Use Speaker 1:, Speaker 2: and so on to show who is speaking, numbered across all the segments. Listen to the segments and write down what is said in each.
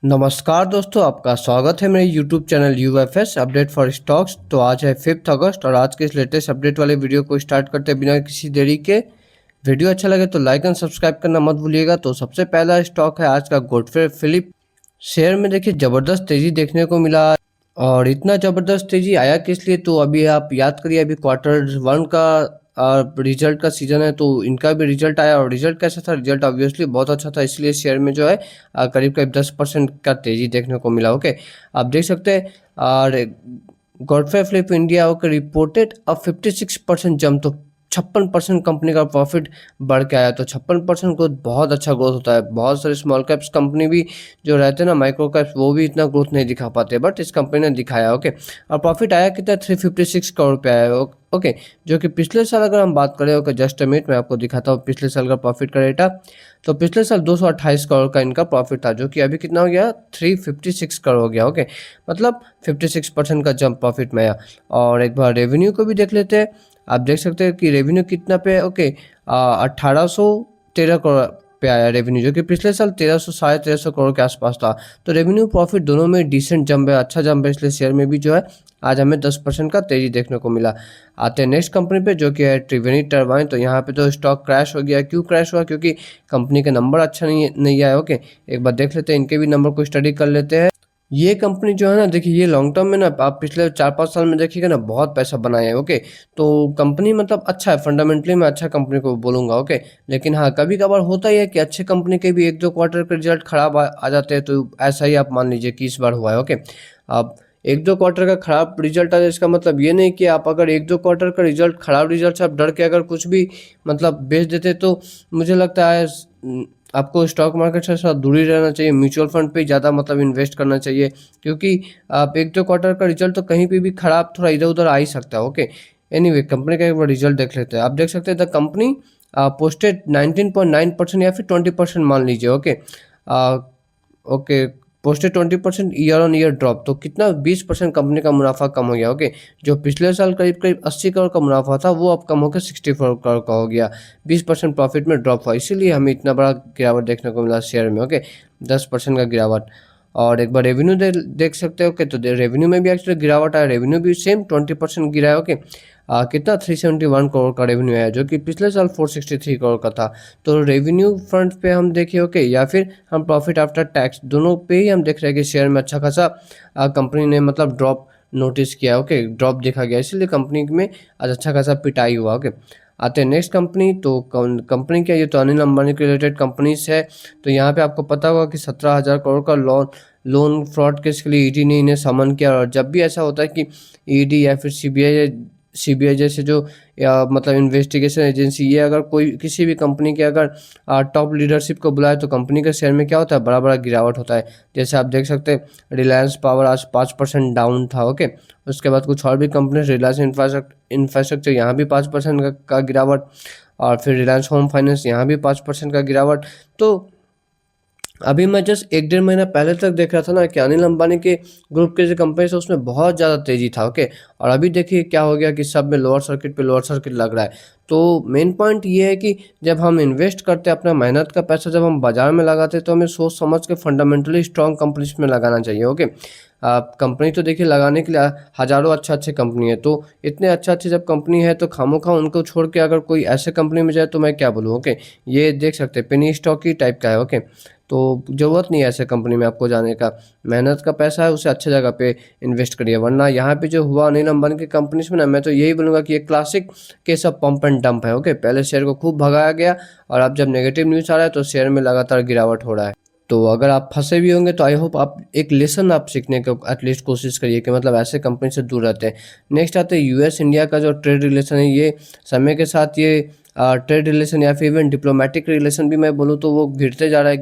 Speaker 1: नमस्कार दोस्तों, आपका स्वागत है मेरे YouTube channel UFS update for stocks. तो आज है 5 अगस्त और आज के इस लेटेस्ट अपडेट वाले वीडियो को स्टार्ट करते हैं बिना किसी देरी के। वीडियो अच्छा लगे तो लाइक एंड सब्सक्राइब करना मत भूलिएगा। तो सबसे पहला स्टॉक है आज का गॉडफ्रे फिलिप। शेयर में देखिए ज़बरदस्त तेज़ी देखने को मिला और इतना ज़बरदस्त तेज़ी आया किस लिए, तो अभी आप याद करिए, अभी क्वार्टर 1 का रिजल्ट का सीज़न है, तो इनका भी रिजल्ट आया और रिजल्ट कैसा था? रिजल्ट ऑब्वियसली बहुत अच्छा था, इसलिए शेयर में जो है करीब करीब 10% का तेज़ी देखने को मिला। ओके, आप देख सकते हैं। और Godfrey Phillips India okay reported 56% jump, तो 56% कंपनी का प्रॉफिट बढ़ के आया। तो 56% ग्रोथ बहुत अच्छा ग्रोथ होता है। बहुत सारे स्मॉल कैप्स कंपनी भी जो रहते हैं ना, माइक्रो कैप्स, वो भी इतना ग्रोथ नहीं दिखा पाते, बट इस कंपनी ने दिखाया। ओके, और प्रॉफिट आया कितना? 356 करोड़ रुपये आया। ओके, जो कि पिछले साल अगर हम बात करें, ओके जस्ट अ मिनट मैं आपको दिखाता हूँ पिछले साल का प्रॉफिट का डेटा। तो पिछले साल 228 करोड़ का इनका प्रॉफिट था, जो कि अभी कितना हो गया? 356 करोड़ हो गया। ओके, मतलब 56% का जंप प्रॉफिट में आया। और एक बार रेवेन्यू को भी देख लेते हैं। आप देख सकते हैं कि रेवेन्यू कितना पे? ओके, 1813 करोड़ पे आया रेवेन्यू, जो कि पिछले साल 1300 साढ़े 1300 करोड़ के आसपास था। तो रेवेन्यू प्रॉफिट दोनों में डिसेंट जंप है, अच्छा जंप है, इसलिए शेयर में भी जो है आज हमें 10% का तेजी देखने को मिला। आते हैं नेक्स्ट कंपनी पे, जो कि है त्रिवेणी टर्बाइन। तो यहाँ पे तो स्टॉक क्रैश हो गया। क्यों क्रैश हुआ? क्योंकि कंपनी के नंबर अच्छा नहीं आया। ओके, एक बार देख लेते हैं, इनके भी नंबर को स्टडी कर लेते हैं। ये कंपनी जो है ना, देखिए ये लॉन्ग टर्म में ना, आप पिछले 4-5 साल में देखिएगा ना, बहुत पैसा बनाया है। ओके, तो कंपनी मतलब अच्छा है, फंडामेंटली मैं अच्छा कंपनी को बोलूँगा। ओके, लेकिन हाँ, कभी कभार होता ही है कि अच्छे कंपनी के भी 1-2 क्वार्टर के रिजल्ट खराब आ जाते हैं। तो ऐसा ही आप मान लीजिए कि इस बार हुआ है। ओके, अब 1-2 क्वार्टर का खराब रिजल्ट आ जाए, इसका मतलब ये नहीं कि आप अगर 1-2 क्वार्टर का रिजल्ट खराब रिजल्ट से आप डर के अगर कुछ भी मतलब बेच देते, तो मुझे लगता है आपको स्टॉक मार्केट से थोड़ा दूरी रहना चाहिए। म्यूचुअल फंड पे ज़्यादा मतलब इन्वेस्ट करना चाहिए, क्योंकि आप 1-2 क्वार्टर का रिजल्ट तो कहीं पे भी खराब थोड़ा इधर उधर आ ही सकता है। ओके, एनीवे कंपनी का एक बार रिजल्ट देख लेते हैं। आप देख सकते हैं द कंपनी पोस्टेड 19.9% या फिर 20% मान लीजिए। Okay, okay, posted 20% year on year drop, तो कितना? 20% कंपनी का मुनाफा कम हो गया। ओके, जो पिछले साल करीब करीब 80 करोड़ का मुनाफा था, वो अब कम होकर 64 करोड़ का हो गया। 20% प्रॉफिट में ड्रॉप हुआ, इसीलिए हमें इतना बड़ा गिरावट देखने को मिला शेयर में। ओके, 10% का गिरावट। और एक बार रेवेन्यू देख सकते हो। ओके, तो रेवेन्यू में भी एक्चुअली गिरावट आया, रेवेन्यू भी सेम 20% गिरा है। ओके, कितना? 371 करोड़ का रेवेन्यू आया, जो कि पिछले साल 463 करोड़ का था। तो रेवेन्यू फ्रंट पे हम देखें, ओके, या फिर हम प्रॉफिट आफ्टर टैक्स, दोनों पे ही हम देख रहे हैं कि शेयर में अच्छा खासा कंपनी ने मतलब ड्रॉप नोटिस किया। ओके, ड्रॉप देखा गया, इसलिए कंपनी में आज अच्छा खासा पिटाई हुआ। ओके, आते हैं नेक्स्ट कंपनी। तो कंपनी क्या? ये तो अनिल अंबानी के रिलेटेड कंपनीज है। तो यहाँ पे आपको पता होगा कि 17,000 करोड़ का लोन फ्रॉड केस के लिए ईडी ने इन्हें समन किया। और जब भी ऐसा होता है कि ईडी या फिर सीबीआई जैसे जो या मतलब इन्वेस्टिगेशन एजेंसी, ये अगर कोई किसी भी कंपनी के अगर टॉप लीडरशिप को बुलाए, तो कंपनी के शेयर में क्या होता है? बड़ा बड़ा गिरावट होता है। जैसे आप देख सकते हैं, रिलायंस पावर आज 5% डाउन था। ओके, उसके बाद कुछ और भी कंपनी, रिलायंस इंफ्रास्ट्रक्चर यहाँ भी 5% का गिरावट, और फिर रिलायंस होम फाइनेंस यहाँ भी 5% का गिरावट। तो अभी मैं जस्ट 1-1.5 महीना पहले तक देख रहा था ना कि अनिल अंबानी के ग्रुप के जो कंपनी है उसमें बहुत ज़्यादा तेजी था। ओके, और अभी देखिए क्या हो गया कि सब में लोअर सर्किट पे लोअर सर्किट लग रहा है। तो मेन पॉइंट ये है कि जब हम इन्वेस्ट करते हैं अपना मेहनत का पैसा, जब हम बाजार में लगाते हैं, तो हमें सोच समझ के फंडामेंटली स्ट्रॉन्ग कंपनीज में लगाना चाहिए। ओके, कंपनी तो देखिए लगाने के लिए हज़ारों अच्छे कंपनी है, तो इतने अच्छे जब कंपनी है, तो खामोखा उनको छोड़ के अगर कोई ऐसे कंपनी में जाए, तो मैं क्या बोलूँ। ओके, ये देख सकते हैं पेनी स्टॉक ही टाइप का है। ओके, तो ज़रूरत नहीं है ऐसे कंपनी में आपको जाने का। मेहनत का पैसा है, उसे अच्छे जगह पे इन्वेस्ट करिए। वरना यहाँ पे जो हुआ अनिल अंबानी की कंपनीज में ना, मैं तो यही बोलूँगा कि ये classic case of pump and dump है। ओके, पहले शेयर को खूब भगाया गया, और अब जब नेगेटिव न्यूज़ आ रहा है, तो शेयर में लगातार गिरावट हो रहा है। तो अगर आप फंसे भी होंगे, तो आई होप आप एक लेसन आप सीखने का एटलीस्ट कोशिश करिए कि मतलब ऐसे कंपनी से दूर रहते हैं। नेक्स्ट आते हैं यूएस इंडिया का जो ट्रेड रिलेशन है, ये समय के साथ ये ट्रेड रिलेशन या फिर इवन डिप्लोमेटिक रिलेशन भी मैं बोलूँ तो वो गिरते जा रहा है।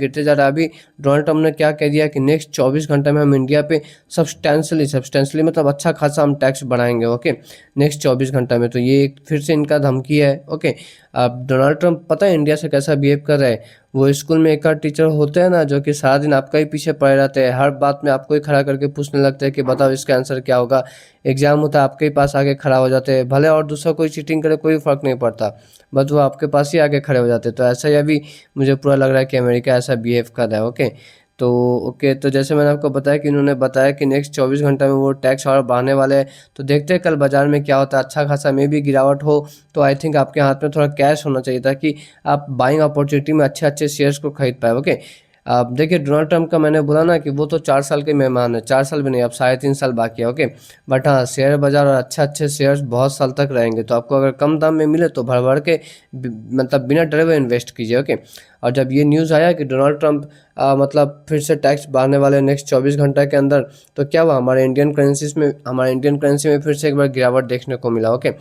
Speaker 1: अभी डोनाल्ड ट्रम्प ने क्या कह दिया कि नेक्स्ट 24 घंटे में हम इंडिया पे सब्सटेंशियली मतलब अच्छा खासा हम टैक्स बढ़ाएंगे। ओके, नेक्स्ट 24 घंटा में। तो ये एक फिर से इनका धमकी है। ओके, अब डोनाल्ड ट्रम्प पता है इंडिया से कैसा बिहेव कर रहा है? वो स्कूल में एक टीचर होते हैं ना, जो कि सारा दिन आपका ही पीछे पड़े रहते हैं, हर बात में आपको ही खड़ा करके पूछने लगते हैं कि बताओ इसका आंसर क्या होगा। एग्जाम होता है, आपके ही पास आके खड़ा हो जाते हैं, भले और दूसरा कोई चीटिंग करे कोई फ़र्क नहीं पड़ता, बट वो आपके पास ही आके खड़े हो जाते हैं। तो ऐसा ही अभी मुझे पूरा लग रहा है कि अमेरिका ऐसा बिहेव कर रहा है। ओके, तो ओके, तो जैसे मैंने आपको बताया कि इन्होंने बताया कि नेक्स्ट 24 घंटा में वो टैक्स और बढ़ाने वाले हैं। तो देखते हैं कल बाजार में क्या होता है। अच्छा खासा में भी गिरावट हो तो आई थिंक आपके हाथ में थोड़ा कैश होना चाहिए ताकि आप बाइंग अपॉर्चुनिटी में अच्छे अच्छे शेयर्स को खरीद पाए। ओके, अब देखिए डोनाल्ड ट्रंप का मैंने बोला ना कि वो तो 4 साल के मेहमान है, 4 साल भी नहीं, अब 3.5 साल बाकी है। ओके, बट हाँ शेयर बाजार और अच्छे अच्छे शेयर्स बहुत साल तक रहेंगे। तो आपको अगर कम दाम में मिले तो भर भर के मतलब बिना डरे हुए इन्वेस्ट कीजिए। ओके, और जब ये न्यूज़ आया कि डोनाल्ड ट्रंप मतलब फिर से टैक्स बढ़ाने वाले नेक्स्ट 24 घंटा के अंदर, तो क्या हुआ हमारे इंडियन करेंसी में फिर से एक बार गिरावट देखने को मिला। ओके,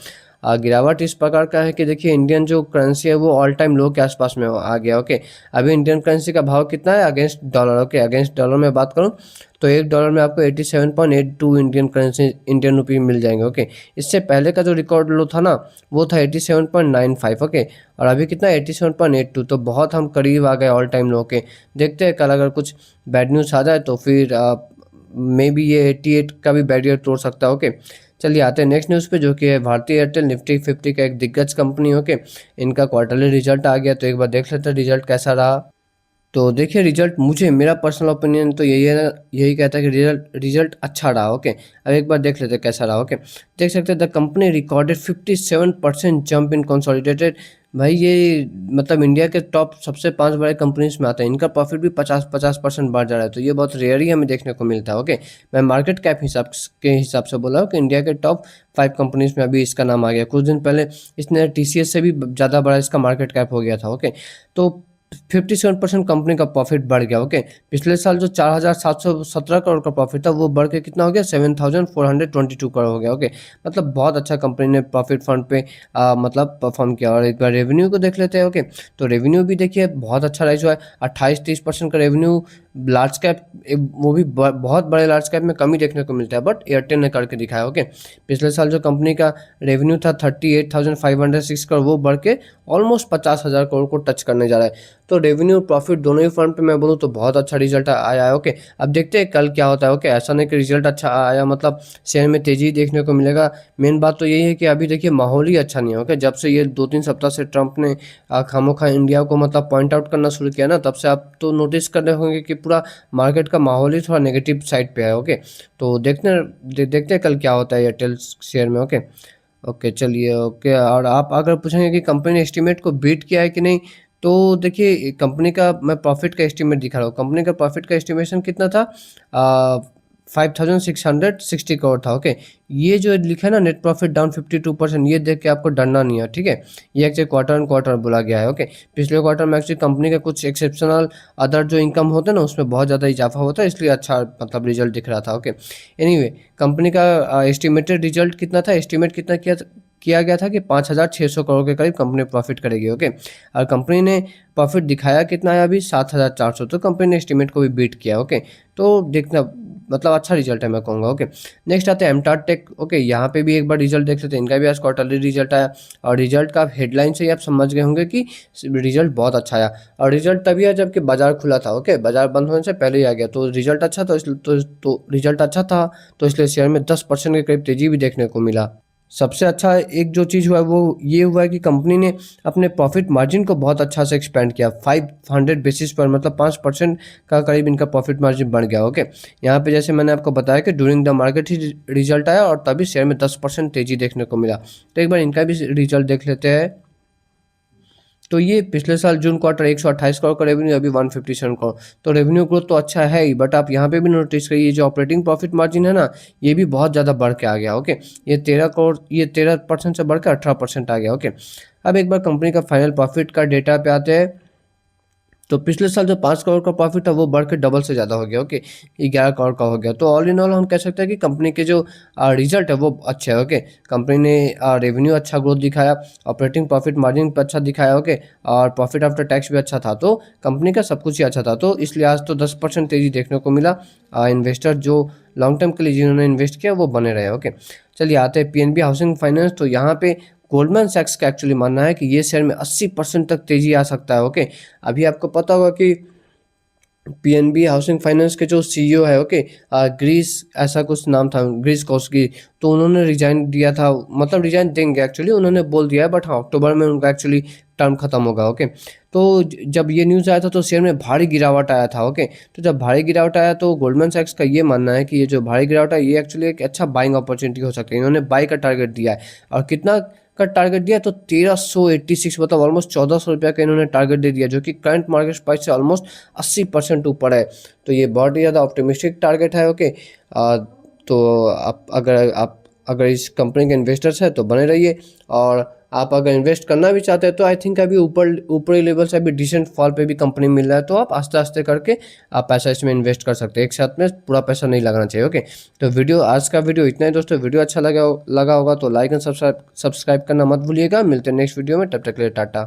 Speaker 1: गिरावट इस प्रकार का है कि देखिए इंडियन जो करेंसी है वो ऑल टाइम लो के आसपास में आ गया। ओके, अभी इंडियन करेंसी का भाव कितना है against dollar. Okay, against dollar में बात करूं तो $1 में आपको 87.82 इंडियन रुपये मिल जाएंगे। ओके, इससे पहले का जो रिकॉर्ड लो था ना वो था 87.95। ओके, और अभी कितना 87.82, तो बहुत हम करीब आ गए ऑल टाइम लो के। देखते हैं कल अगर कुछ बैड न्यूज़ आ जाए तो फिर मे बी ये 88 का भी बैरियर तोड़ सकता है। ओके, चलिए आते हैं नेक्स्ट न्यूज़ पे जो कि है भारतीय एयरटेल निफ्टी 50 का एक दिग्गज कंपनी। ओके, इनका क्वार्टरली रिजल्ट आ गया, तो एक बार देख लेते हैं रिजल्ट कैसा रहा। तो देखिए रिजल्ट मुझे मेरा पर्सनल ओपिनियन तो यही है, यही कहता है कि रिजल्ट अच्छा रहा। ओके, अब एक बार देख लेते हैं कैसा रहा। ओके, देख सकते हैं the company recorded 57% jump in consolidated. भाई ये मतलब इंडिया के टॉप सबसे 5 बड़े कंपनीज में आता है, इनका प्रॉफिट भी 50% बढ़ जा रहा है। तो ये बहुत रेयर ही हमें देखने को मिलता है। ओके, मैं मार्केट कैप हिसाब से बोला हूँ कि इंडिया के टॉप 5 कंपनीज में अभी इसका नाम आ गया। कुछ दिन पहले इसने TCS से भी ज़्यादा बड़ा इसका मार्केट कैप हो गया था। ओके, तो 57% कंपनी का प्रॉफिट बढ़ गया। ओके, पिछले साल जो 4,717 करोड़ का प्रॉफिट था वो बढ़ के कितना हो गया 7,422 करोड़ हो गया। ओके, मतलब बहुत अच्छा कंपनी ने प्रॉफिट फ्रंट पे मतलब परफॉर्म किया। और एक बार रेवेन्यू को देख लेते हैं। ओके, तो रेवेन्यू भी देखिए बहुत अच्छा राइज हुआ है, 28-30% का रेवेन्यू। लार्ज कैप वो भी बहुत बड़े लार्ज कैप में कमी देखने को मिलता है, बट एयरटेल ने करके दिखाया। ओके, पिछले साल जो कंपनी का रेवेन्यू था 38,506 करोड़, वो बढ़ के ऑलमोस्ट 50,000 करोड़ को टच करने जा रहा है। तो रेवेन्यू प्रॉफिट दोनों ही फ्रंट पे मैं बोलूँ तो बहुत अच्छा रिजल्ट आया है। ओके, अब देखते हैं कल क्या होता है। ओके, ऐसा नहीं कि रिजल्ट अच्छा आया मतलब शेयर में तेजी देखने को मिलेगा। मेन बात तो यही है कि अभी देखिए माहौल ही अच्छा नहीं है। ओके, जब से ये 2-3 सप्ताह से ट्रंप ने खामोखा इंडिया को मतलब पॉइंट आउट करना शुरू किया ना, तब से आप तो नोटिस कर रहे होंगे कि पूरा मार्केट का माहौल ही थोड़ा नेगेटिव साइड पे है। ओके, तो देखते हैं कल क्या होता है एयरटेल शेयर में। ओके ओके चलिए ओके, और आप अगर पूछेंगे कि कंपनी ने एस्टीमेट को बीट किया है कि नहीं, तो देखिए कंपनी का मैं प्रॉफिट का एस्टीमेट दिखा रहा हूँ। कंपनी का प्रॉफिट का एस्टिमेशन कितना था 5,660 करोड़ था। ओके, ये जो लिखा है ना नेट प्रॉफिट डाउन 52%, ये देख के आपको डरना नहीं है। ठीक है, ये एक्चुअली क्वार्टर ऑन क्वार्टर बोला गया है। ओके, पिछले क्वार्टर में एक्चुअली कंपनी का कुछ एक्सेप्शनल अदर जो इनकम होता है ना उसमें बहुत ज़्यादा इजाफा होता है, इसलिए अच्छा मतलब रिजल्ट दिख रहा था। ओके, एनीवे कंपनी का एस्टिमेटेड रिजल्ट कितना था, एस्टिमेट कितना किया गया था कि 5,600 करोड़ के करीब कंपनी प्रॉफिट करेगी। ओके, और कंपनी ने प्रॉफिट दिखाया कितना है अभी 7,400, तो कंपनी ने एस्टिमेट को भी बीट किया। ओके, तो देखना मतलब अच्छा रिजल्ट है मैं कहूँगा। ओके, नेक्स्ट आते हैं एमटार टेक। ओके, यहाँ पे भी एक बार रिजल्ट देख लेते हैं। इनका भी आज क्वार्टरली रिजल्ट आया, और रिजल्ट का हेडलाइन से ही आप समझ गए होंगे कि रिजल्ट बहुत अच्छा आया। और रिजल्ट तभी आया जबकि बाजार खुला था। ओके, बाजार बंद होने से पहले ही आ गया, तो रिजल्ट अच्छा था, तो रिजल्ट अच्छा था तो इसलिए शेयर में 10% के करीब तेजी भी देखने को मिला। सबसे अच्छा एक जो चीज़ हुआ है वो ये हुआ है कि कंपनी ने अपने प्रॉफिट मार्जिन को बहुत अच्छा से एक्सपेंड किया, 500 बेसिस पर, मतलब 5% का करीब इनका प्रॉफिट मार्जिन बढ़ गया। ओके, यहाँ पे जैसे मैंने आपको बताया कि during the market he result आया और तभी शेयर में 10% तेजी देखने को मिला। तो एक बार इनका भी रिजल्ट देख लेते हैं। तो ये पिछले साल जून क्वार्टर 128 करोड़ का रेवेन्यू, अभी 157 करोड़, तो रेवेन्यू ग्रोथ तो अच्छा है ही, बट आप यहाँ पे भी नोटिस करिए जो ऑपरेटिंग प्रॉफिट मार्जिन है ना ये भी बहुत ज़्यादा बढ़ के आ गया। ओके, ये 13% से बढ़ के 18% आ गया। ओके, अब एक बार कंपनी का फाइनल प्रॉफिट का डेटा पे आते हैं। तो पिछले साल जो 5 करोड़ का प्रॉफिट था वो बढ़ के डबल से ज़्यादा हो गया। ओके, 11 करोड़ का हो गया। तो ऑल इन ऑल हम कह सकते हैं कि कंपनी के जो रिजल्ट है वो अच्छे है। ओके, कंपनी ने रेवेन्यू अच्छा ग्रोथ दिखाया, ऑपरेटिंग प्रॉफिट मार्जिन पर अच्छा दिखाया। ओके, और प्रॉफिट आफ्टर टैक्स भी अच्छा था, तो कंपनी का सब कुछ ही अच्छा था। तो इसलिए आज तो 10% तेजी देखने को मिला। इन्वेस्टर जो लॉन्ग टर्म के लिए जिन्होंने इन्वेस्ट किया वो बने रहे। ओके, चलिए आते हैं PNB हाउसिंग फाइनेंस। तो यहाँ पे गोल्डमैन सैक्स का एक्चुअली मानना है कि ये शेयर में 80% तक तेजी आ सकता है। ओके, अभी आपको पता होगा कि PNB हाउसिंग फाइनेंस के जो CEO है, ओके, ग्रीस ऐसा कुछ नाम था, ग्रीस कोस्गी, तो उन्होंने रिजाइन दिया था, मतलब रिजाइन देंगे एक्चुअली, उन्होंने बोल दिया है, बट हाँ अक्टूबर में उनका एक्चुअली टर्म खत्म होगा। ओके, तो जब ये न्यूज़ आया था तो शेयर में भारी गिरावट आया था। ओके, तो जब भारी गिरावट आया तो गोल्डमैन सैक्स का ये मानना है कि ये जो भारी गिरावट है ये एक्चुअली एक अच्छा बाइंग अपॉर्चुनिटी हो सकती है। इन्होंने बाई का टारगेट दिया है, और कितना का टारगेट दिया तो 1386, मतलब ऑलमोस्ट 1400 रुपये का इन्होंने टारगेट दे दिया, जो कि करंट मार्केट प्राइस से ऑलमोस्ट 80% ऊपर है। तो ये बहुत ही ज़्यादा ऑप्टिमिस्टिक टारगेट है। ओके, तो आप अगर इस कंपनी के इन्वेस्टर्स हैं तो बने रहिए, और आप अगर इन्वेस्ट करना भी चाहते हैं तो आई थिंक अभी ऊपरी लेवल से अभी डिसेंट फॉल पे भी कंपनी मिल रहा है, तो आप आस्ते आस्ते करके आप पैसा इसमें इन्वेस्ट कर सकते हैं। एक साथ में पूरा पैसा नहीं लगाना चाहिए। ओके, तो आज का वीडियो इतना ही दोस्तों। वीडियो अच्छा लगा होगा तो लाइक एंड सब्सक्राइब करना मत भूलिएगा। मिलते हैं नेक्स्ट वीडियो में, तब तक के लिए टाटा।